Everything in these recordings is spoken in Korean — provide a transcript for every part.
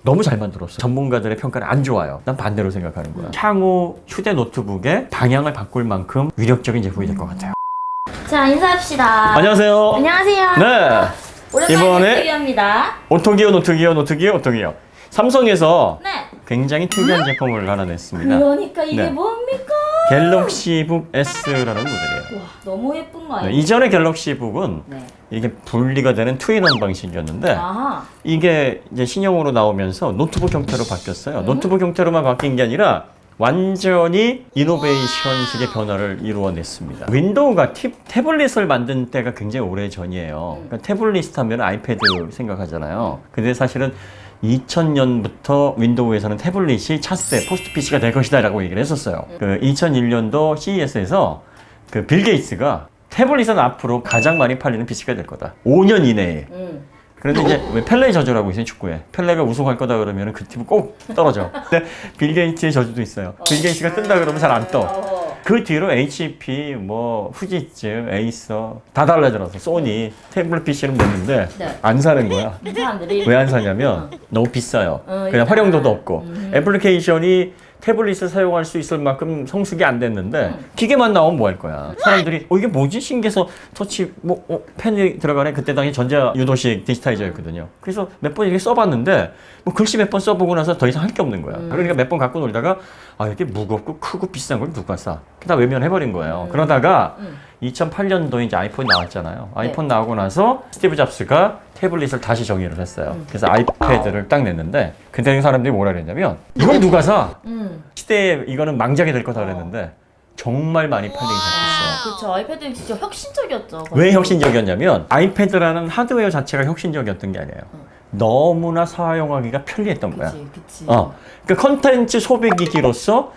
너무 잘 만들었어요. 전문가들의 평가는 안 좋아요. 난 반대로 생각하는 거야. 향후 휴대 노트북의 방향을 바꿀 만큼 위력적인 제품이 될 것 같아요. 자, 인사합시다. 안녕하세요. 안녕하세요. 네. 오랜만에 이번에 인터뷰합니다. 오토기어. 삼성에서 네. 굉장히 특이한 제품을 하나 냈습니다. 그러니까 이게 네. 뭡니까? 갤럭시북 S라는 모델이에요. 와, 너무 예쁜 거 네, 아니에요? 이전에 갤럭시북은 네. 이게 분리가 되는 투인원 방식이었는데 아하. 이게 이제 신형으로 나오면서 노트북 형태로 바뀌었어요. 노트북 형태로만 바뀐 게 아니라 완전히 이노베이션식의 변화를 이루어냈습니다. 윈도우가 태블릿을 만든 때가 굉장히 오래 전이에요. 그러니까 태블릿 하면 아이패드 생각하잖아요. 근데 사실은 2000년부터 윈도우에서는 태블릿이 차세, 포스트 PC가 될 것이다 라고 얘기를 했었어요. 그 2001년도 CES에서 그 빌 게이츠가 태블릿은 앞으로 가장 많이 팔리는 PC가 될 거다. 5년 이내에. 그런데 이제 왜 펠레의 저주라고 있어요, 축구에. 펠레가 우승할 거다 그러면 그 팀은 꼭 떨어져. 근데 빌 게이츠의 저주도 있어요. 빌 게이츠가 뜬다 그러면 잘 안 떠. 그 뒤로 HP, 뭐 후지츠, 에이서 다 달라져서 소니 태블릿 PC는 냈는데 네. 안 사는 거야. 이 사람들이 왜 안 사냐면 너무 비싸요. 그냥 일단. 활용도도 없고 애플리케이션이 태블릿을 사용할 수 있을 만큼 성숙이 안 됐는데 기계만 나오면 뭐 할 거야. 사람들이 이게 뭐지? 신기해서 터치 펜이 들어가네. 그때 당시 전자 유도식 디지타이저였거든요. 그래서 몇 번 이렇게 써봤는데 뭐 글씨 몇 번 써보고 나서 더 이상 할 게 없는 거야. 그러니까 몇 번 갖고 놀다가 아 이게 무겁고 크고 비싼 걸 누가 사? 다 외면해버린 거예요. 그러다가 2008년도에 이제 아이폰 나왔잖아요. 아이폰 나오고 나서 스티브 잡스가 태블릿을 다시 정의를 했어요. 그래서 아이패드를 딱 냈는데 그때 사람들이 뭐라 그랬냐면 이걸 누가 사? 시대에 이거는 망작이 될 거다 그랬는데 정말 많이 팔리기 시작했어요. 그렇죠. 아이패드는 진짜 혁신적이었죠. 왜 혁신적이었냐면 아이패드라는 하드웨어 자체가 혁신적이었던 게 아니에요. 너무나 사용하기가 편리했던 거야. 그치. 그러니까 컨텐츠 소비 기기로서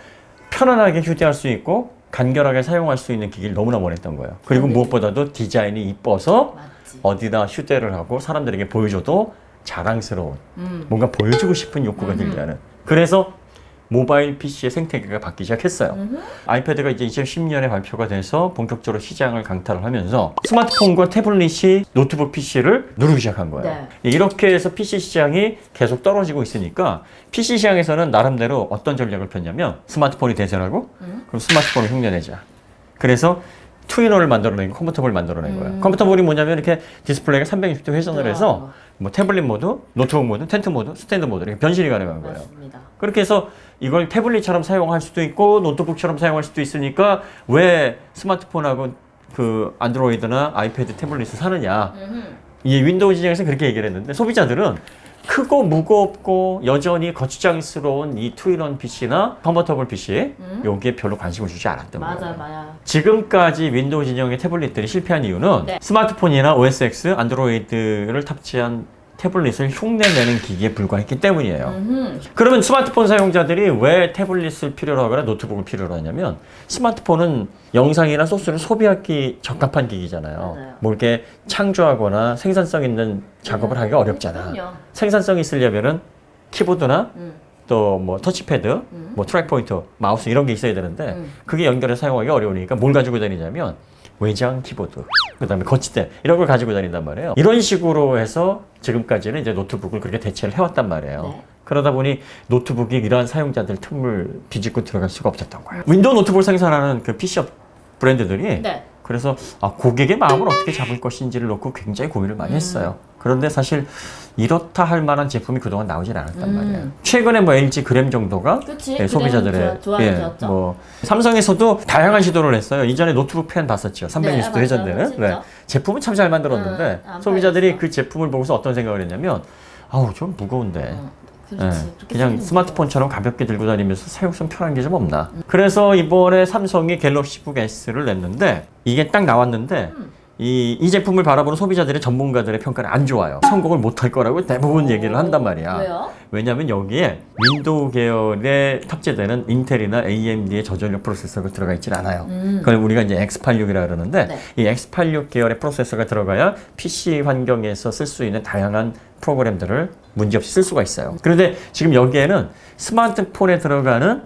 편안하게 휴대할 수 있고 간결하게 사용할 수 있는 기기를 너무나 원했던 거예요. 그리고 무엇보다도 디자인이 이뻐서 맞지. 어디다 휴대를 하고 사람들에게 보여줘도 자랑스러운 뭔가 보여주고 싶은 욕구가 들게 하는. 그래서 모바일 PC의 생태계가 바뀌기 시작했어요. 아이패드가 이제 2010년에 발표가 돼서 본격적으로 시장을 강타를 하면서 스마트폰과 태블릿이 노트북 PC를 누르기 시작한 거예요. 네. 이렇게 해서 PC 시장이 계속 떨어지고 있으니까 PC 시장에서는 나름대로 어떤 전략을 폈냐면 스마트폰이 대세라고? 그럼 스마트폰을 흉내내자. 그래서 투인원을 만들어내고 컴포터블을 만들어낸 거예요. 컴포터블이 뭐냐면 이렇게 디스플레이가 360도 회전을 해서 뭐 태블릿 모드, 노트북 모드, 텐트 모드, 스탠드 모드 이렇게 변신이 가능한 거예요. 맞습니다. 그렇게 해서 이걸 태블릿처럼 사용할 수도 있고 노트북처럼 사용할 수도 있으니까 왜 스마트폰하고 그 안드로이드나 아이패드 태블릿을 사느냐. 이 윈도우 진영에서 그렇게 얘기를 했는데 소비자들은 크고 무겁고 여전히 거추장스러운 이 투인원 PC나 컨버터블 PC 여기에 별로 관심을 주지 않았던 거예요. 맞아요. 지금까지 윈도우 진영의 태블릿들이 실패한 이유는 네. 스마트폰이나 OS X, 안드로이드를 탑재한 태블릿을 흉내내는 기기에 불과했기 때문이에요. 그러면 스마트폰 사용자들이 왜 태블릿을 필요로 하거나 노트북을 필요로 하냐면 스마트폰은 영상이나 소스를 소비하기 적합한 기기잖아요. 맞아요. 뭐 이렇게 창조하거나 생산성 있는 작업을 하기가 어렵잖아. 그럼요. 생산성이 있으려면은 키보드나 또 뭐 터치패드, 뭐 트랙 포인터, 마우스 이런 게 있어야 되는데 그게 연결해서 사용하기가 어려우니까 뭘 가지고 다니냐면 외장 키보드, 그 다음에 거치대 이런 걸 가지고 다닌단 말이에요. 이런 식으로 해서 지금까지는 이제 노트북을 그렇게 대체를 해왔단 말이에요. 네. 그러다 보니 노트북이 이러한 사용자들 틈을 비집고 들어갈 수가 없었던 거예요. 윈도우 노트북을 생산하는 그 PC업 브랜드들이 네. 그래서 고객의 마음을 어떻게 잡을 것인지를 놓고 굉장히 고민을 많이 했어요. 그런데 사실 이렇다 할 만한 제품이 그동안 나오질 않았단 말이에요. 최근에 뭐 LG 그램 정도가 그치. 예, 소비자들의 좋아졌죠. 뭐 삼성에서도 다양한 시도를 했어요. 이전에 노트북 펜 봤었죠. 360도 네, 회전되는. 맞아요. 진짜. 제품은 참 잘 만들었는데 안 소비자들이 팔렸어. 그 제품을 보고서 어떤 생각을 했냐면 아우 좀 무거운데. 그렇지. 예, 그렇게 그냥 생기는 스마트폰처럼 가볍게 들고 다니면서 사용성 편한 게 좀 없나. 그래서 이번에 삼성이 갤럭시북 S를 냈는데 이게 딱 나왔는데 이 제품을 바라보는 소비자들의 전문가들의 평가는 안 좋아요. 성공을 못할 거라고 대부분 얘기를 한단 말이야. 왜요? 왜냐하면 여기에 윈도우 계열에 탑재되는 인텔이나 AMD의 저전력 프로세서가 들어가 있질 않아요. 그걸 우리가 이제 X86이라 그러는데 네. 이 X86 계열의 프로세서가 들어가야 PC 환경에서 쓸 수 있는 다양한 프로그램들을 문제없이 쓸 수가 있어요. 그런데 지금 여기에는 스마트폰에 들어가는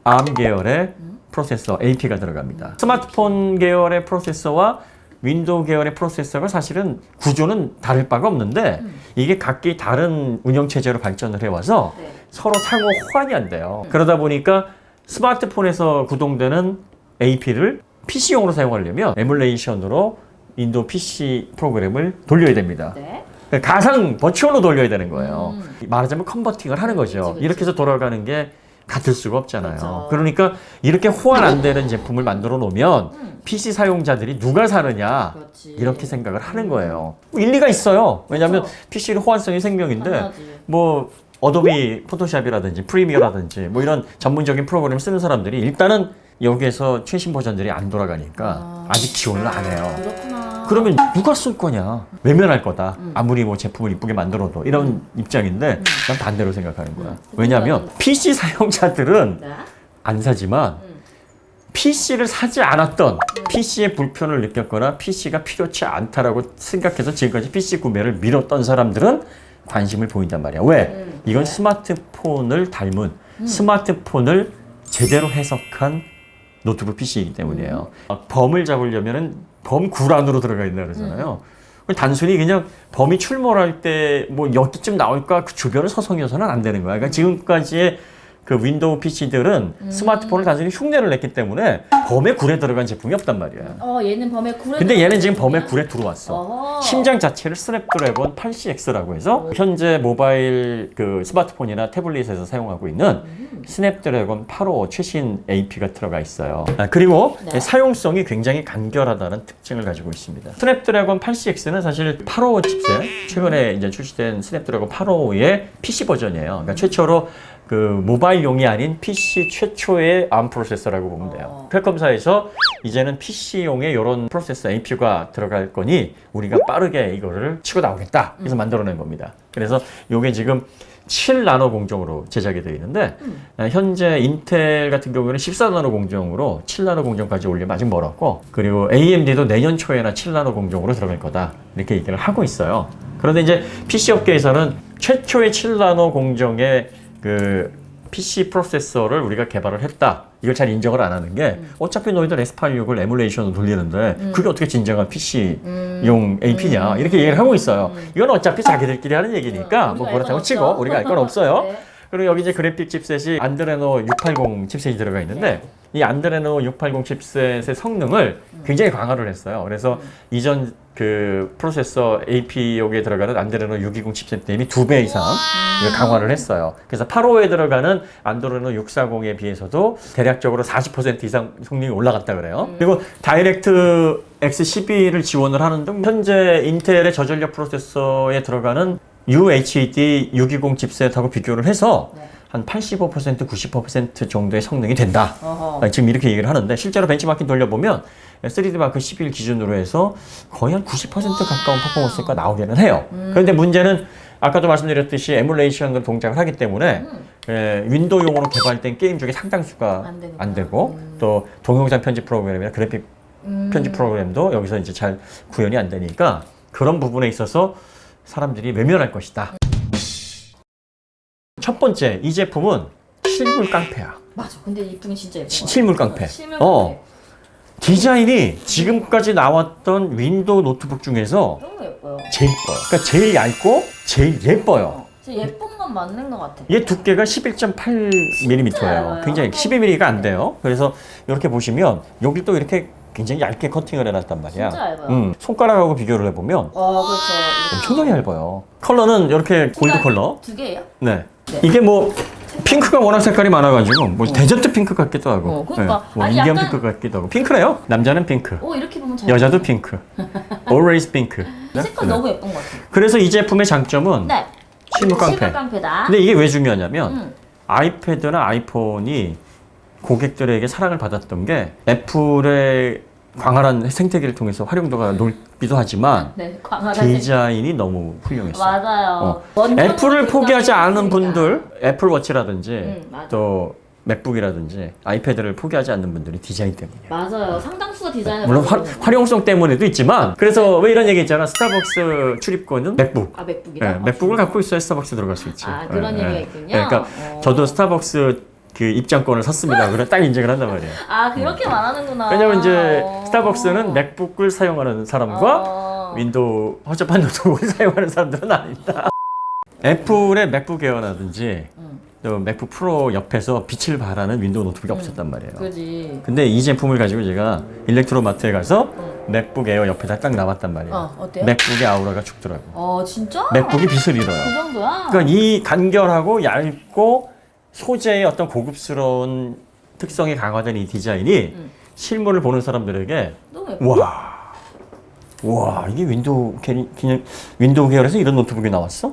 ARM 계열의 프로세서 AP가 들어갑니다. 스마트폰 계열의 프로세서와 윈도우 계열의 프로세서가 사실은 구조는 다를 바가 없는데 이게 각기 다른 운영체제로 발전을 해와서 네. 서로 상호 호환이 안 돼요. 그러다 보니까 스마트폰에서 구동되는 AP를 PC용으로 사용하려면 에뮬레이션으로 윈도우 PC 프로그램을 돌려야 됩니다. 네. 가상 버추얼로 돌려야 되는 거예요. 말하자면 컨버팅을 하는 거죠. 그치. 이렇게 해서 돌아가는 게 같을 수가 없잖아요. 그쵸. 그러니까 이렇게 호환 안 되는 제품을 만들어 놓으면 PC 사용자들이 누가 사느냐 그렇지. 이렇게 생각을 하는 거예요. 일리가 있어요. 왜냐하면 그쵸. PC는 호환성이 생명인데 당연하지. 뭐 어도비 포토샵이라든지 프리미어라든지 뭐 이런 전문적인 프로그램 쓰는 사람들이 일단은 여기에서 최신 버전들이 안 돌아가니까 아직 지원을 안 해요. 그렇구나. 그러면 누가 쓸 거냐? 외면할 거다. 아무리 뭐 제품을 이쁘게 만들어도 이런 입장인데 난 반대로 생각하는 거야. 왜냐하면 PC 사용자들은 네. 안 사지만 PC를 사지 않았던 PC의 불편을 느꼈거나 PC가 필요치 않다라고 생각해서 지금까지 PC 구매를 미뤘던 사람들은 관심을 보인단 말이야. 왜? 이건 스마트폰을 닮은 스마트폰을 제대로 해석한 노트북 PC이기 때문이에요. 범을 잡으려면은 범 구란으로 들어가 있다 그러잖아요. 단순히 그냥 범이 출몰할 때 뭐 여기쯤 나올까 그 주변을 서성여서는 안 되는 거야. 그러니까 지금까지의 그 윈도우 PC들은 스마트폰을 단순히 흉내를 냈기 때문에 범의 굴에 들어간 제품이 없단 말이야. 얘는 범의 굴에. 근데 얘는 지금 범의 굴에 들어왔어. 어허. 심장 자체를 스냅드래곤 80X라고 해서 현재 모바일 그 스마트폰이나 태블릿에서 사용하고 있는 스냅드래곤 855 최신 AP가 들어가 있어요. 그리고 네. 사용성이 굉장히 간결하다는 특징을 가지고 있습니다. 스냅드래곤 80X는 사실 855 칩셋, 최근에 이제 출시된 스냅드래곤 855의 PC 버전이에요. 그러니까 최초로 그 모바일용이 아닌 PC 최초의 ARM 프로세서라고 보면 돼요. 퀄컴사에서 이제는 PC용의 이런 프로세서 APU가 들어갈 거니 우리가 빠르게 이거를 치고 나오겠다. 그래서 만들어낸 겁니다. 그래서 이게 지금 7나노 공정으로 제작이 되어 있는데 현재 인텔 같은 경우에는 14나노 공정으로 7나노 공정까지 올리면 아직 멀었고, 그리고 AMD도 내년 초에나 7나노 공정으로 들어갈 거다 이렇게 얘기를 하고 있어요. 그런데 이제 PC 업계에서는 최초의 7나노 공정의 그 PC 프로세서를 우리가 개발을 했다. 이걸 잘 인정을 안 하는 게 어차피 너희들 S86을 에뮬레이션으로 돌리는데 그게 어떻게 진정한 PC용 AP냐 이렇게 얘기를 하고 있어요. 이건 어차피 자기들끼리 하는 얘기니까 뭐 그렇다고 치고 우리가 알 건 없어요. 네. 그리고 여기 이제 그래픽 칩셋이 안드레노 680 칩셋이 들어가 있는데 이 안드레노 680 칩셋의 성능을 굉장히 강화를 했어요. 그래서 이전 그 프로세서 AP용에 들어가는 안드레노 620 칩셋 대비 2배 이상 강화를 했어요. 그래서 8호에 들어가는 안드레노 640에 비해서도 대략적으로 40% 이상 성능이 올라갔다 그래요. 그리고 다이렉트 X12를 지원을 하는 등 현재 인텔의 저전력 프로세서에 들어가는 UHD 620 칩셋하고 비교를 해서 한 85%, 90% 정도의 성능이 된다. 지금 이렇게 얘기를 하는데 실제로 벤치마킹 돌려보면 3D 마크 11 기준으로 해서 거의 한 90% 가까운 퍼포먼스가 나오기는 해요. 그런데 문제는 아까도 말씀드렸듯이 에뮬레이션으로 동작을 하기 때문에 윈도우용으로 개발된 게임 중에 상당수가 안 되고 또 동영상 편집 프로그램이나 그래픽 편집 프로그램도 여기서 이제 잘 구현이 안 되니까 그런 부분에 있어서 사람들이 외면할 것이다. 첫 번째, 이 제품은 실물 깡패야. 맞아. 근데 이쁘긴 진짜 예뻐. 실물 깡패. 실물 깡패. 디자인이 지금까지 나왔던 윈도우 노트북 중에서 너무 예뻐요. 제일 예뻐요. 그러니까 제일 얇고 제일 예뻐요. 진짜 예쁜 건 맞는 것 같아. 얘 두께가 11.8mm예요. 얇아요. 굉장히 12mm가 안 돼요. 그래서 이렇게 보시면 여기 또 이렇게 굉장히 얇게 커팅을 해놨단 말이야. 진짜 얇아요. 손가락하고 비교를 해보면 그렇죠. 엄청나게 얇아요. 컬러는 이렇게 골드 컬러. 두 개예요? 네. 이게 뭐 핑크가 워낙 색깔이 많아가지고 뭐 데저트 핑크 같기도 하고, 그러니까. 뭐 아니, 인디언 약간- 핑크 같기도 하고. 핑크래요. 남자는 핑크, 이렇게 보면 잘. 여자도 핑크. Always 핑크. 이 색깔 너무 예쁜 것 같아. 그래서 이 제품의 장점은 네. 실물 깡패. 실물 깡패다. 근데 이게 왜 중요하냐면 아이패드나 아이폰이 고객들에게 사랑을 받았던 게 애플의 광활한 생태계를 통해서 활용도가 높기도 하지만 네, 광활한 디자인이 너무 훌륭했어요. 맞아요. 애플을 포기하지 않은 분들, 애플워치라든지 맞아. 또 맥북이라든지 아이패드를 포기하지 않는 분들이 디자인 때문이에요. 맞아요. 상당수가 디자인을 물론 바꾸는 활용성 때문에도 있지만, 그래서 왜 이런 얘기 있잖아. 스타벅스 출입구는 맥북. 맥북이다. 맥북을 갖고 있어야 스타벅스 들어갈 수 있지. 그런 얘기가 있군요. 그러니까 저도 스타벅스 그 입장권을 샀습니다. 그래 딱 인증을 한단 말이에요. 아 그렇게 말하는구나. 왜냐면 이제 어. 스타벅스는 맥북을 사용하는 사람과 윈도우 허접한 노트북을 사용하는 사람들은 아니다. 애플의 맥북 에어라든지 또 맥북 프로 옆에서 빛을 발하는 윈도우 노트북이 없었단 말이에요. 그지. 근데 이 제품을 가지고 제가 일렉트로마트에 가서 맥북 에어 옆에다 딱 놔봤단 말이에요. 어때요? 맥북의 아우라가 죽더라고. 진짜? 맥북이 빛을 잃어요. 그 정도야? 그러니까 이 간결하고 얇고 소재의 어떤 고급스러운 특성이 강화된 이 디자인이 실물을 보는 사람들에게 너무 예뻐. 와 이게 윈도우 계열에서 이런 노트북이 나왔어?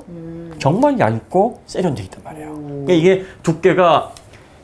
정말 얇고 세련돼 있단 말이에요. 그러니까 이게 두께가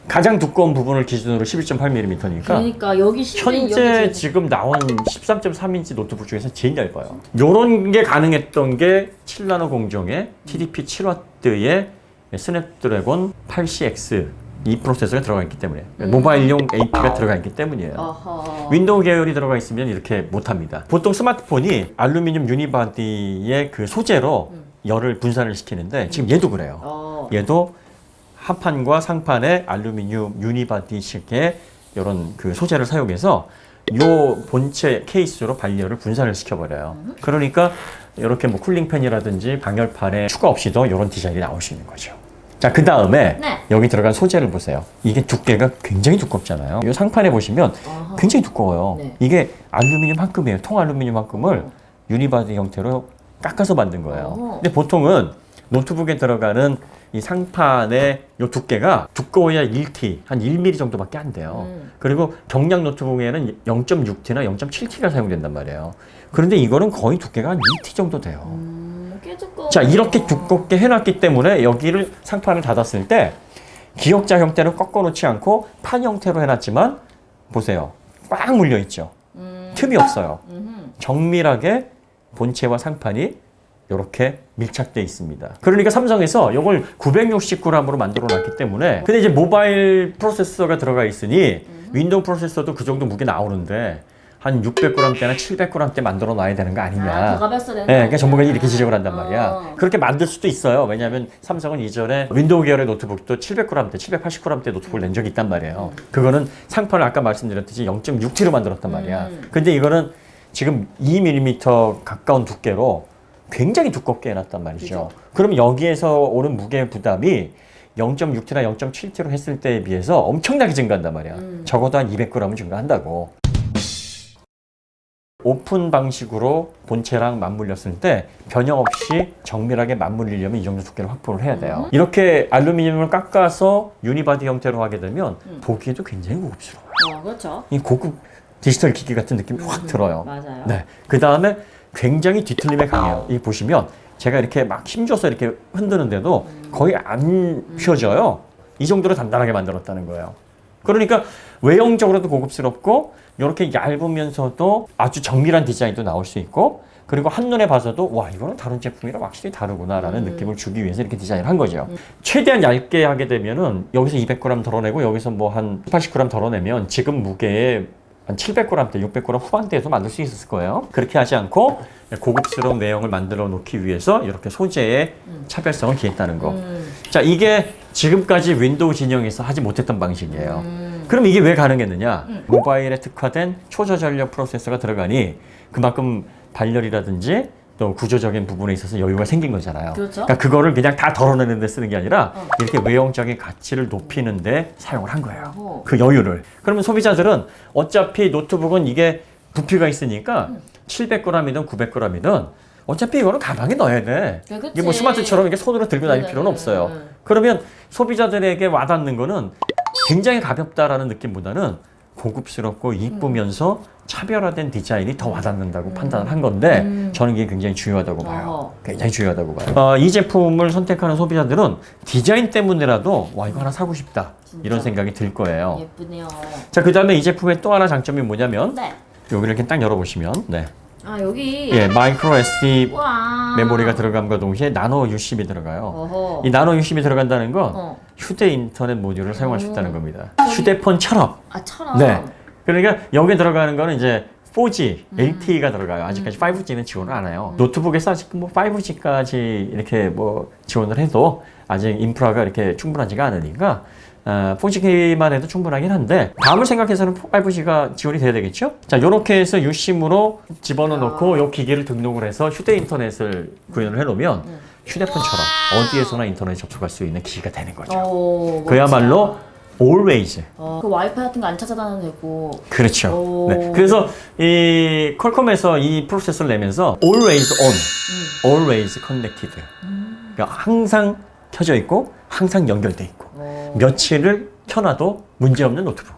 가장 두꺼운 부분을 기준으로 11.8mm니까 그러니까 여기 현재 지금 나온 13.3인치 노트북 중에서 제일 얇아요. 요런 게 가능했던 게 7나노 공정의 TDP 7W의 스냅드래곤 8CX 이 프로세서가 들어가 있기 때문에 모바일용 AP가 들어가 있기 때문이에요. 어허. 윈도우 계열이 들어가 있으면 이렇게 못합니다. 보통 스마트폰이 알루미늄 유니바디의 그 소재로 열을 분산을 시키는데 지금 얘도 그래요. 얘도 하판과 상판에 알루미늄 유니바디식의 이런 그 소재를 사용해서 요 본체 케이스로 발열을 분산을 시켜버려요. 그러니까 이렇게 뭐 쿨링팬이라든지 방열판에 추가 없이도 이런 디자인이 나올 수 있는 거죠. 자, 그 다음에 여기 들어간 소재를 보세요. 이게 두께가 굉장히 두껍잖아요. 이 상판에 보시면 굉장히 두꺼워요. 이게 알루미늄 합금이에요. 통 알루미늄 합금을 유니바디 형태로 깎아서 만든 거예요. 근데 보통은 노트북에 들어가는 이 상판의 이 두께가 두꺼워야 1T, 한 1mm 정도밖에 안 돼요. 그리고 경량 노트북에는 0.6T나 0.7T가 사용된단 말이에요. 그런데 이거는 거의 두께가 한 2T 정도 돼요. 꽤 두꺼워. 자, 이렇게 두껍게 해놨기 때문에 여기를 상판을 닫았을 때 기역자 형태로 꺾어놓지 않고 판 형태로 해놨지만 보세요. 꽉 물려있죠. 틈이 없어요. 정밀하게 본체와 상판이 이렇게 밀착되어 있습니다. 그러니까 삼성에서 이걸 969g으로 만들어 놨기 때문에 근데 이제 모바일 프로세서가 들어가 있으니 윈도우 프로세서도 그 정도 무게 나오는데 한 600g대나 700g대 만들어 놔야 되는 거 아니냐. 더 가볍어야 되는 네, 그러니까 전문가들이 이렇게 지적을 한단 말이야. 그렇게 만들 수도 있어요. 왜냐하면 삼성은 이전에 윈도우 계열의 노트북도 700g대, 780g대 노트북을 낸 적이 있단 말이에요. 그거는 상판을 아까 말씀드렸듯이 0.6T로 만들었단 말이야. 근데 이거는 지금 2mm 가까운 두께로 굉장히 두껍게 해놨단 말이죠. 그럼 여기에서 오는 무게 부담이 0.6T나 0.7T로 했을 때에 비해서 엄청나게 증가한단 말이야. 적어도 한 200g은 증가한다고. 오픈 방식으로 본체랑 맞물렸을 때 변형 없이 정밀하게 맞물리려면 이 정도 두께를 확보를 해야 돼요. 이렇게 알루미늄을 깎아서 유니바디 형태로 하게 되면 보기에도 굉장히 고급스러워요. 그렇죠. 이 고급 디지털 기기 같은 느낌이 확 들어요. 맞아요. 네. 그 다음에 굉장히 뒤틀림에 강해요. 이 보시면 제가 이렇게 막 힘줘서 이렇게 흔드는데도 거의 안 휘어져요. 이 정도로 단단하게 만들었다는 거예요. 그러니까 외형적으로도 고급스럽고 이렇게 얇으면서도 아주 정밀한 디자인도 나올 수 있고 그리고 한눈에 봐서도 와 이거는 다른 제품이랑 확실히 다르구나라는 느낌을 주기 위해서 이렇게 디자인을 한 거죠. 최대한 얇게 하게 되면은 여기서 200g 덜어내고 여기서 뭐 한 80g 덜어내면 지금 무게에 한 700g대, 600g 후반대에서 만들 수 있었을 거예요. 그렇게 하지 않고 고급스러운 외형을 만들어 놓기 위해서 이렇게 소재의 차별성을 기했다는 거. 자, 이게 지금까지 윈도우 진영에서 하지 못했던 방식이에요. 그럼 이게 왜 가능했느냐? 모바일에 특화된 초저전력 프로세서가 들어가니 그만큼 발열이라든지 또 구조적인 부분에 있어서 여유가 생긴 거잖아요. 그렇죠. 그러니까 그거를 그냥 다 덜어내는 데 쓰는 게 아니라 이렇게 외형적인 가치를 높이는 데 사용을 한 거예요. 그 여유를. 그러면 소비자들은 어차피 노트북은 이게 부피가 있으니까 700g이든 900g이든 어차피 이거는 가방에 넣어야 돼. 이게 뭐 스마트처럼 이렇게 손으로 들고 다닐 필요는 없어요. 그러면 소비자들에게 와닿는 거는 굉장히 가볍다라는 느낌보다는 고급스럽고 이쁘면서 차별화된 디자인이 더 와닿는다고 판단을 한 건데 저는 이게 굉장히 중요하다고 봐요. 굉장히 중요하다고 봐요. 이 제품을 선택하는 소비자들은 디자인 때문에라도 와 이거 하나 사고 싶다 이런 생각이 들 거예요. 예쁘네요. 자, 그 다음에 이 제품의 또 하나 장점이 뭐냐면 네. 여기를 이렇게 딱 열어보시면 여기 예, 마이크로 SD 와. 메모리가 들어감과 동시에 나노 UCB 들어가요. 어허. 이 나노 UCB 들어간다는 건 휴대 인터넷 모듈을 사용할 수 있다는 겁니다. 휴대폰처럼. 처럼. 네. 그러니까 여기 들어가는 거는 이제 4G, LTE가 들어가요. 아직까지 5G는 지원을 안 해요. 노트북에서 아직 뭐 5G까지 이렇게 뭐 지원을 해도 아직 인프라가 이렇게 충분하지가 않으니까 4G만 해도 충분하긴 한데 다음을 생각해서는 5G가 지원이 돼야 되겠죠? 자, 요렇게 해서 유심으로 집어넣어 놓고 요 기기를 등록을 해서 휴대 인터넷을 구현을 해놓으면 휴대폰처럼 어디에서나 인터넷에 접속할 수 있는 기기가 되는 거죠. 오, 그야말로 always. 그 와이파이 같은 거 안 찾아다녀도 되고. 그렇죠. 오. 네. 그래서 이 퀄컴에서 이 프로세서를 내면서 always on, always connected. 그러니까 항상 켜져 있고 항상 연결돼 있고 며칠을 켜놔도 문제없는 노트북.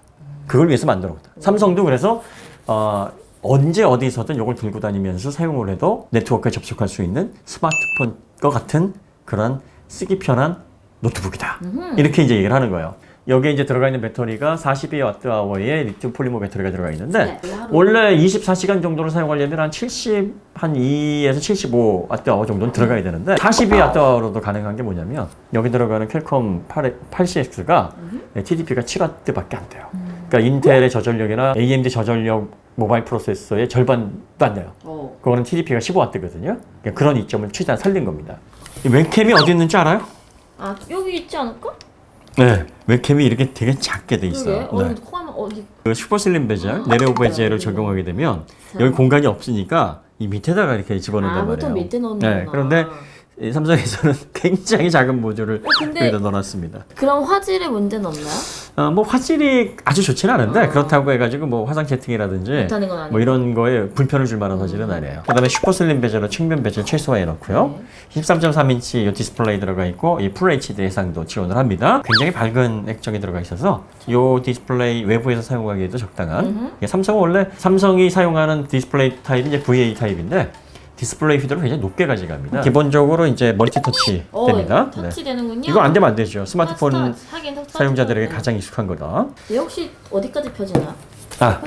그걸 위해서 만들었다. 삼성도 그래서 언제 어디서든 이걸 들고 다니면서 사용을 해도 네트워크에 접속할 수 있는 스마트폰과 같은 그런 쓰기 편한 노트북이다. 이렇게 이제 얘기를 하는 거예요. 여기에 이제 들어가 있는 배터리가 42Wh의 리튬 폴리머 배터리가 들어가 있는데 원래 24시간 정도를 사용하려면 한 2에서 75Wh 정도는 들어가야 되는데 42Wh로도 가능한 게 뭐냐면 여기 들어가는 퀄컴 8CX가 TDP가 7W밖에 안 돼요. 그러니까 인텔의 저전력이나 AMD 저전력 모바일 프로세서의 절반도 안 돼요. 그거는 TDP가 15W거든요. 그러니까 그런 이점을 최대한 살린 겁니다. 이 웹캠이 어디 있는지 알아요? 아, 여기 있지 않을까? 네, 웹캠이 이렇게 되게 작게 돼 있어요. 그러게. 네. 코하면 어디? 그 슈퍼슬림 베젤, 내레오 베젤을 적용하게 되면 여기 공간이 없으니까 이 밑에다가 이렇게 집어넣는단 말이에요. 보통 밑에 넣는구나. 네, 그런데 이 삼성에서는 굉장히 작은 모듈을 근데 여기다 넣어놨습니다. 그럼 화질에 문제는 없나요? 뭐 화질이 아주 좋지는 않은데 그렇다고 해가지고 뭐 화상 채팅이라든지 못하는 건 아니고. 뭐 이런 거에 불편을 줄 만한 화질은 아니에요. 그다음에 슈퍼슬림 베젤로 측면 베젤 최소화해 놓고요. 13.3인치 이 디스플레이 들어가 있고 이 풀 HD 해상도 지원을 합니다. 굉장히 밝은 액정이 들어가 있어서 이 디스플레이 외부에서 사용하기에도 적당한. 삼성은 원래 삼성이 사용하는 디스플레이 타입이 이제 VA 타입인데. 디스플레이 휘드를 굉장히 높게 가져갑니다. 기본적으로 이제 멀티 터치 됩니다. 터치 되는군요. 이거 안 되면 안 되죠. 스마트폰 하긴 사용자들에게 가장 익숙한 거다. 얘 혹시 어디까지 펴지나?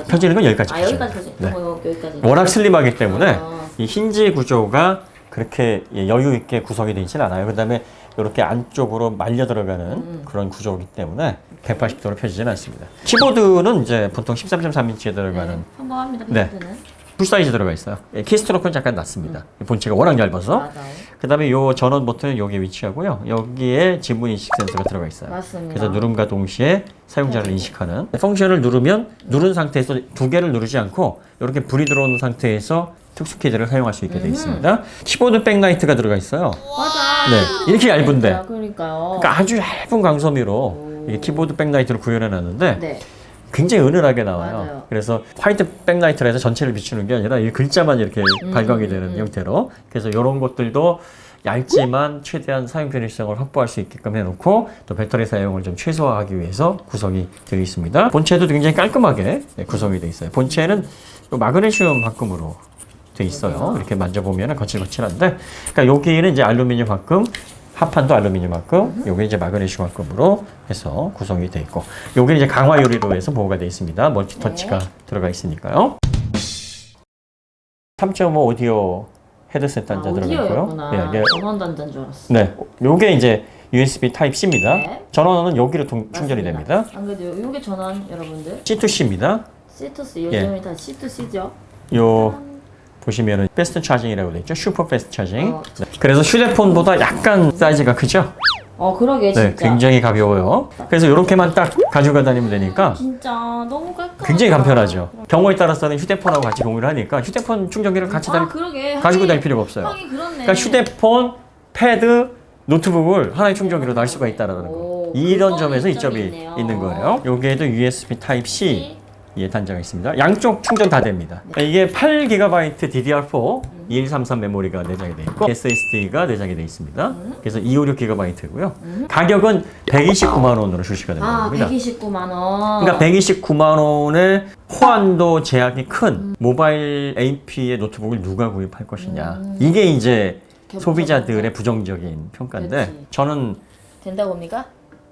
펴지는 건 여기까지. 아, 여기까지 펴지. 네. 여기까지. 워낙 슬림하기 때문에 이 힌지 구조가 그렇게 여유 있게 구성이 되어 있지는 않아요. 그다음에 이렇게 안쪽으로 말려 들어가는 그런 구조이기 때문에 180도로 펴지지는 않습니다. 키보드는 이제 보통 13.3인치에 들어가는 평범합니다. 네. 키보드는. 풀 사이즈 들어가 있어요. 키스트로크는 잠깐 낮습니다. 본체가 워낙 얇아서. 맞아요. 그 다음에 요 전원 버튼은 여기에 위치하고요. 여기에 지문 인식 센서가 들어가 있어요. 맞습니다. 그래서 누름과 동시에 사용자를 인식하는 펑션을 누르면 누른 상태에서 두 개를 누르지 않고 이렇게 불이 들어오는 상태에서 특수 키들을 사용할 수 있게 되어 있습니다. 키보드 백라이트가 들어가 있어요. 맞아. 네, 이렇게 얇은데. 그러니까요. 그러니까 아주 얇은 광섬유로 이 키보드 백라이트를 구현해 놨는데 네. 굉장히 은은하게 나와요. 맞아요. 그래서 화이트 백라이트라 해서 전체를 비추는 게 아니라 이 글자만 이렇게 발광이 되는 형태로. 그래서 이런 것들도 얇지만 최대한 사용 편의성을 확보할 수 있게끔 해놓고 또 배터리 사용을 좀 최소화하기 위해서 구성이 되어 있습니다. 본체도 굉장히 깔끔하게 구성이 되어 있어요. 본체는 마그네슘 합금으로 되어 있어요. 이렇게 만져보면 거칠거칠한데, 그러니까 여기는 이제 알루미늄 합금, 하판도 알루미늄 합금, 여기 이제 마그네슘 합금으로 해서 구성이 되어 있고, 여기는 이제 강화 유리로 해서 보호가 되어 있습니다. 멀티터치가 들어가 있으니까요. 3.5 오디오 헤드셋 단자 들어가 있고요. 오디오였구나. 네, 이게 전원 단자인 줄 알았어. 네, 요게 이제 USB Type C입니다. 네. 전원은 여기로 충전이 됩니다. 안 그래도 요게 전원 여러분들. C2C입니다. C2C 요즘이 다 C2C죠. 요 보시면은 패스트 차징이라고 되어 있죠. 슈퍼 패스트 차징. 네. 그래서 휴대폰보다 약간 사이즈가 크죠. 그러게 진짜. 네, 굉장히 가벼워요. 그래서 이렇게만 딱 가지고 다니면 되니까 진짜 너무 깔끔하다. 굉장히 간편하죠. 경우에 따라서는 휴대폰하고 같이 공유를 하니까 휴대폰 충전기를 같이 그러게. 가지고 다닐 필요가 없어요. 하긴 그렇네. 그러니까 휴대폰, 패드, 노트북을 하나의 충전기로 날 수가 있다라는 거. 이런 점에서 이점이 있네요. 있는 거예요. 여기에도 USB Type-C 단자가 있습니다. 양쪽 충전 다 됩니다. 이게 8GB DDR4 2133 메모리가 내장이 되어 있고 SSD가 내장이 되어 있습니다. 그래서 256GB고요. 가격은 129만 원으로 출시가 된다고 합니다. 129만 원. 그러니까 129만 원의 호환도 제약이 큰 모바일 AP의 노트북을 누가 구입할 것이냐. 이게 이제 소비자들의 부정적인 평가인데 그렇지. 저는 된다고 봅니까?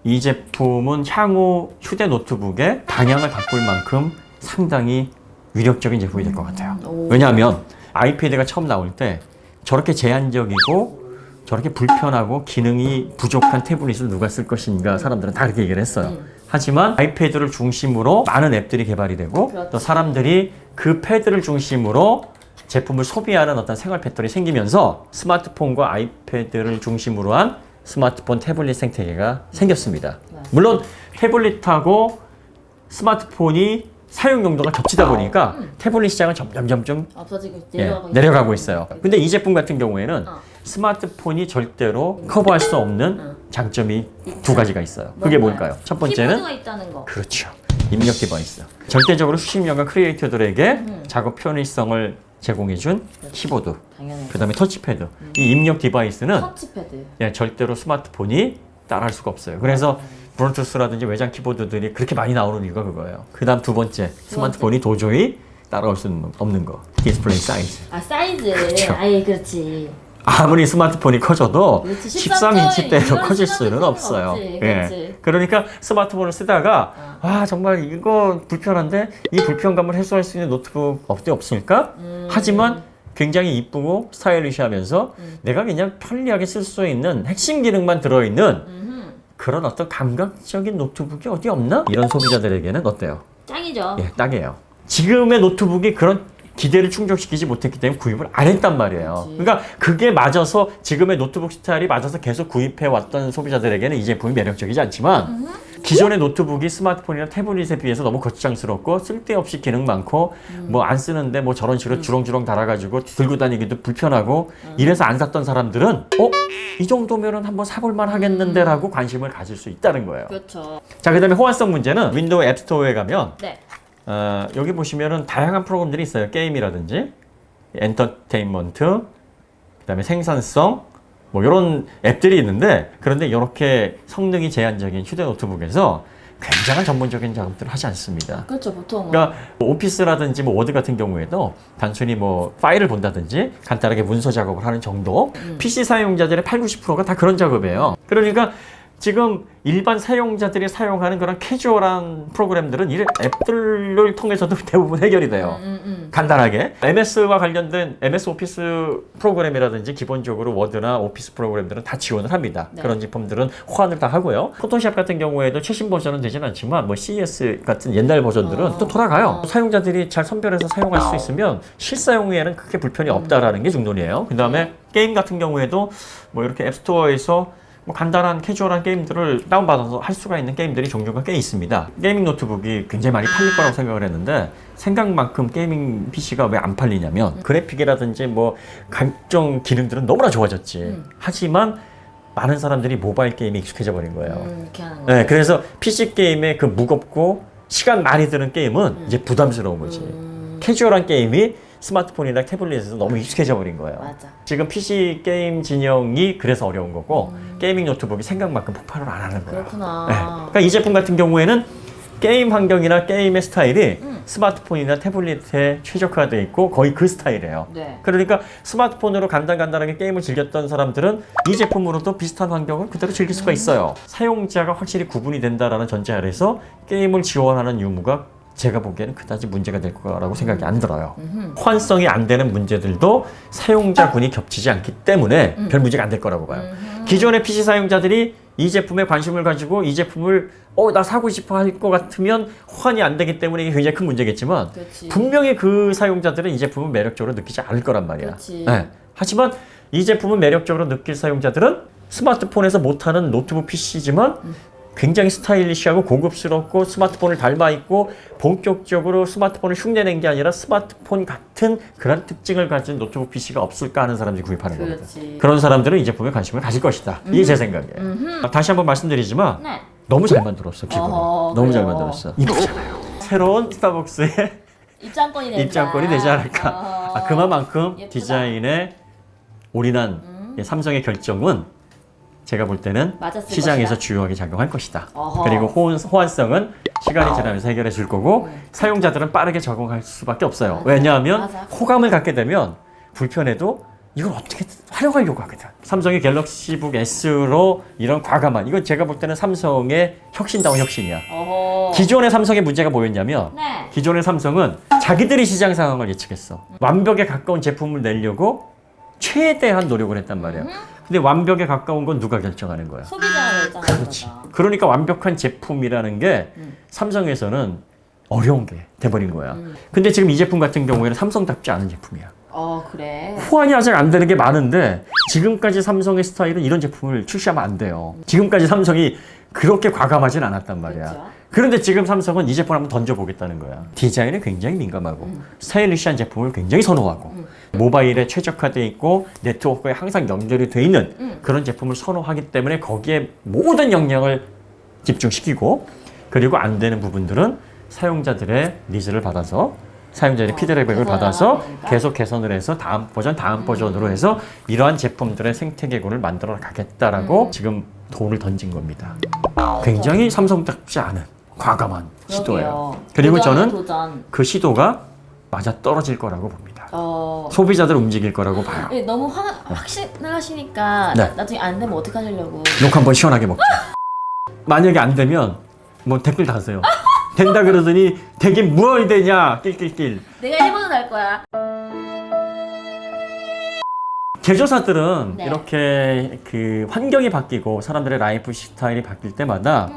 이 제품은 향후 휴대 노트북의 방향을 바꿀 만큼 상당히 위력적인 제품이 될 것 같아요. 왜냐하면 아이패드가 처음 나올 때 저렇게 제한적이고 저렇게 불편하고 기능이 부족한 태블릿을 누가 쓸 것인가 사람들은 다 그렇게 얘기를 했어요. 하지만 아이패드를 중심으로 많은 앱들이 개발이 되고 그렇지. 또 사람들이 그 패드를 중심으로 제품을 소비하는 어떤 생활 패턴이 생기면서 스마트폰과 아이패드를 중심으로 한 스마트폰 태블릿 생태계가 생겼습니다. 물론 태블릿하고 스마트폰이 사용 용도가 겹치다 보니까 태블릿 시장은 점점 좀 없어지고 내려가고 있어요. 근데 이 제품 같은 경우에는 어. 스마트폰이 절대로 커버할 수 없는 장점이 두 가지가 있어요. 그게 뭘까요? 첫 번째는 키보드가 있다는 거. 그렇죠. 입력 디바이스. 절대적으로 수십 년간 크리에이터들에게 작업 편의성을 제공해준 키보드. 당연히. 그다음에 터치패드. 이 입력 디바이스는 터치패드. 절대로 스마트폰이 따라할 수가 없어요. 그래서 블루투스라든지 외장 키보드들이 그렇게 많이 나오는 이유가 그거예요. 그다음 두 번째, 스마트폰이 도저히 따라올 수 없는 거. 디스플레이 사이즈. 아 사이즈. 그렇죠. 아예 그렇지. 아무리 스마트폰이 커져도 그렇지, 13인치대로 이건 커질 심할 수는 필요가 없어요. 없지, 그렇지. 그러니까 스마트폰을 쓰다가 아 정말 이거 불편한데 이 불편감을 해소할 수 있는 노트북 없을까? 하지만 굉장히 이쁘고 스타일리시하면서 내가 그냥 편리하게 쓸 수 있는 핵심 기능만 들어있는 그런 어떤 감각적인 노트북이 어디 없나? 이런 소비자들에게는 어때요? 짱이죠. 예, 딱이에요. 지금의 노트북이 그런 기대를 충족시키지 못했기 때문에 구입을 안 했단 말이에요. 그치. 그러니까 그게 맞아서 지금의 노트북 스타일이 맞아서 계속 구입해 왔던 소비자들에게는 이 제품이 매력적이지 않지만 기존의 노트북이 스마트폰이나 태블릿에 비해서 너무 거추장스럽고 쓸데없이 기능 많고 뭐 안 쓰는데 뭐 저런 식으로 주렁주렁 달아가지고 들고 다니기도 불편하고 이래서 안 샀던 사람들은 이 정도면은 한번 사볼만 하겠는데라고 관심을 가질 수 있다는 거예요. 그렇죠. 자, 그다음에 호환성 문제는 윈도우 앱스토어에 가면 네. 여기 보시면은 다양한 프로그램들이 있어요. 게임이라든지 엔터테인먼트, 그다음에 생산성 뭐 이런 앱들이 있는데 그런데 이렇게 성능이 제한적인 휴대 노트북에서 굉장한 전문적인 작업들을 하지 않습니다. 그렇죠. 보통은. 그러니까 뭐 오피스라든지 뭐 워드 같은 경우에도 단순히 뭐 파일을 본다든지 간단하게 문서 작업을 하는 정도 PC 사용자들의 80~90%가 다 그런 작업이에요. 그러니까 지금 일반 사용자들이 사용하는 그런 캐주얼한 프로그램들은 이 앱들을 통해서도 대부분 해결이 돼요. 간단하게 MS와 관련된 MS 오피스 프로그램이라든지 기본적으로 워드나 오피스 프로그램들은 다 지원을 합니다. 네. 그런 제품들은 호환을 다 하고요. 포토샵 같은 경우에도 최신 버전은 되진 않지만 뭐 CS 같은 옛날 버전들은 또 돌아가요. 사용자들이 잘 선별해서 사용할 수 있으면 실사용에는 크게 불편이 없다라는 게 중론이에요. 그 다음에 게임 같은 경우에도 뭐 이렇게 앱스토어에서 뭐 간단한 캐주얼한 게임들을 다운받아서 할 수가 있는 게임들이 종류가 꽤 있습니다. 게이밍 노트북이 굉장히 많이 팔릴 거라고 생각을 했는데 생각만큼 게이밍 PC가 왜 안 팔리냐면 그래픽이라든지 뭐 각종 기능들은 너무나 좋아졌지. 하지만 많은 사람들이 모바일 게임에 익숙해져 버린 거예요. 이렇게 하는 거. 네, 그래서 PC 게임의 그 무겁고 시간 많이 드는 게임은 이제 부담스러운 거지. 캐주얼한 게임이 스마트폰이나 태블릿에서 너무 익숙해져 버린 거예요. 맞아. 지금 PC 게임 진영이 그래서 어려운 거고 게이밍 노트북이 생각만큼 폭발을 안 하는 거예요. 그렇구나. 네. 그러니까 이 제품 같은 경우에는 게임 환경이나 게임의 스타일이 스마트폰이나 태블릿에 최적화되어 있고 거의 그 스타일이에요. 네. 그러니까 스마트폰으로 간단하게 게임을 즐겼던 사람들은 이 제품으로도 비슷한 환경을 그대로 즐길 수가 있어요. 사용자가 확실히 구분이 된다라는 전제 아래서 게임을 지원하는 유무가 제가 보기에는 그다지 문제가 될 거라고 생각이 안 들어요. 호환성이 안 되는 문제들도 사용자군이 겹치지 않기 때문에 별 문제가 안 될 거라고 봐요. 기존의 PC 사용자들이 이 제품에 관심을 가지고 이 제품을 나 사고 싶어 할 것 같으면 호환이 안 되기 때문에 이게 굉장히 큰 문제겠지만 그렇지. 분명히 그 사용자들은 이 제품을 매력적으로 느끼지 않을 거란 말이야. 그렇지. 네. 하지만 이 제품을 매력적으로 느낄 사용자들은 스마트폰에서 못하는 노트북 PC지만 굉장히 스타일리시하고 고급스럽고 스마트폰을 닮아 있고 본격적으로 스마트폰을 흉내낸 게 아니라 스마트폰 같은 그런 특징을 가진 노트북 PC가 없을까 하는 사람들이 구입하는 그렇지. 겁니다. 그런 사람들은 이 제품에 관심을 가질 것이다. 이게 제 생각이에요. 다시 한번 말씀드리지만 네. 너무 잘 만들었어, 기본을. 너무 잘 그래요. 만들었어. 이쁘잖아요. 새로운 스타벅스의 입장권이 된다. 입장권이 되지 않을까. 그만큼 예쁘다. 디자인에 올인한 삼성의 결정은 제가 볼 때는 맞았을 시장에서 것이다. 주요하게 작용할 것이다. 어허. 그리고 호환성은 시간이 지나면서 해결해 줄 거고 사용자들은 빠르게 적응할 수밖에 없어요. 맞아. 왜냐하면 맞아. 호감을 갖게 되면 불편해도 이걸 어떻게 활용하려고 하거든. 삼성의 갤럭시북 S로 이런 과감한 이건 제가 볼 때는 삼성의 혁신다운 혁신이야. 어허. 기존의 삼성의 문제가 뭐였냐면 네. 기존의 삼성은 자기들이 시장 상황을 예측했어. 완벽에 가까운 제품을 내려고 최대한 노력을 했단 말이야. 근데 완벽에 가까운 건 누가 결정하는 거야? 소비자가 결정하는 그렇지. 거다. 그러니까 완벽한 제품이라는 게 삼성에서는 어려운 게 돼버린 거야. 근데 지금 이 제품 같은 경우에는 삼성답지 않은 제품이야. 그래. 호환이 아직 안 되는 게 많은데 지금까지 삼성의 스타일은 이런 제품을 출시하면 안 돼요. 지금까지 삼성이 그렇게 과감하진 않았단 말이야. 그렇죠. 그런데 지금 삼성은 이 제품을 한번 던져보겠다는 거야. 디자인에 굉장히 민감하고 스타일리시한 제품을 굉장히 선호하고 모바일에 최적화되어 있고 네트워크에 항상 연결이 돼 있는 그런 제품을 선호하기 때문에 거기에 모든 역량을 집중시키고, 그리고 안 되는 부분들은 사용자들의 니즈를 받아서 사용자들의 피드백을 받아서 되니까. 계속 개선을 해서 다음 버전으로 해서 이러한 제품들의 생태계군을 만들어 가겠다라고 지금 돈을 던진 겁니다. 굉장히 삼성답지 않은 과감한 시도예요. 그리고 도전이에요, 저는 도전. 그 시도가 맞아 떨어질 거라고 봅니다. 소비자들 움직일 거라고 봐요. 예, 너무 확신하시니까 네. 나중에 안 되면 어떡하시려고. 욕 한번 시원하게 먹자. 만약에 안 되면 뭐 댓글 다세요. 된다 그러더니 되긴 무얼이 되냐 낄낄낄. 내가 1번은 할 거야. 제조사들은 네. 이렇게 그 환경이 바뀌고 사람들의 라이프 스타일이 바뀔 때마다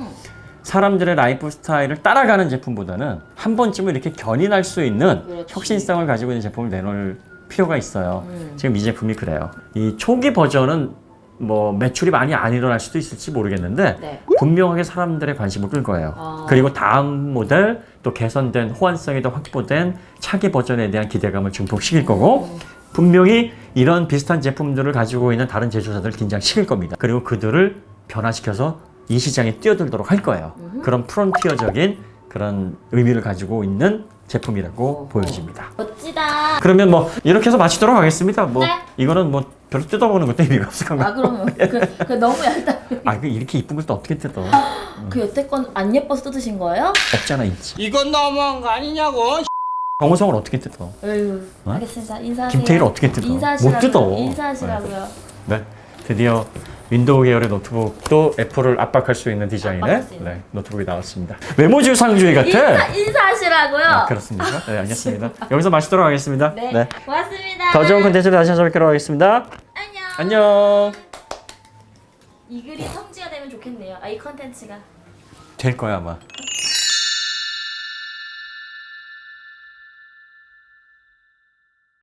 사람들의 라이프 스타일을 따라가는 제품보다는 한 번쯤은 이렇게 견인할 수 있는 그렇지. 혁신성을 가지고 있는 제품을 내놓을 필요가 있어요. 지금 이 제품이 그래요. 이 초기 버전은 뭐 매출이 많이 안 일어날 수도 있을지 모르겠는데 네. 분명하게 사람들의 관심을 끌 거예요. 그리고 다음 모델 또 개선된 호환성이 더 확보된 차기 버전에 대한 기대감을 증폭시킬 거고, 분명히 이런 비슷한 제품들을 가지고 있는 다른 제조사들을 긴장시킬 겁니다. 그리고 그들을 변화시켜서 이 시장에 뛰어들도록 할 거예요. 그런 프론티어적인 그런 의미를 가지고 있는 제품이라고 보여집니다. 멋지다. 그러면 뭐 이렇게 해서 마치도록 하겠습니다. 뭐 네. 이거는 뭐 별로 뜯어보는 것도 의미가 없을 겁니다. 그러면 그 너무 얇다. 그 이렇게 이쁜 걸 또 어떻게 뜯어? 그 여태 건 안 예뻐서 뜯으신 거예요? 없잖아 있지. 이건 너무한 거 아니냐고. 정우성을 어떻게 뜯어? 에휴, 어? 알겠습니다. 인사하세요. 김태희를 어떻게 뜯어? 인사하시라고요. 못 뜯어. 인사하시라고요. 네, 드디어 윈도우 계열의 노트북도 애플을 압박할 수 있는 디자인의 압박할 수 있는. 노트북이 나왔습니다. 외모주의 상주의 같아. 인사하시라고요. 그렇습니까? 네, 알겠습니다. 여기서 마치도록 하겠습니다. 네. 고맙습니다. 더 좋은 콘텐츠로 다시 찾아뵙도록 하겠습니다. 안녕. 안녕. 이 글이 성지가 되면 좋겠네요. 이 컨텐츠가. 될 거야 아마.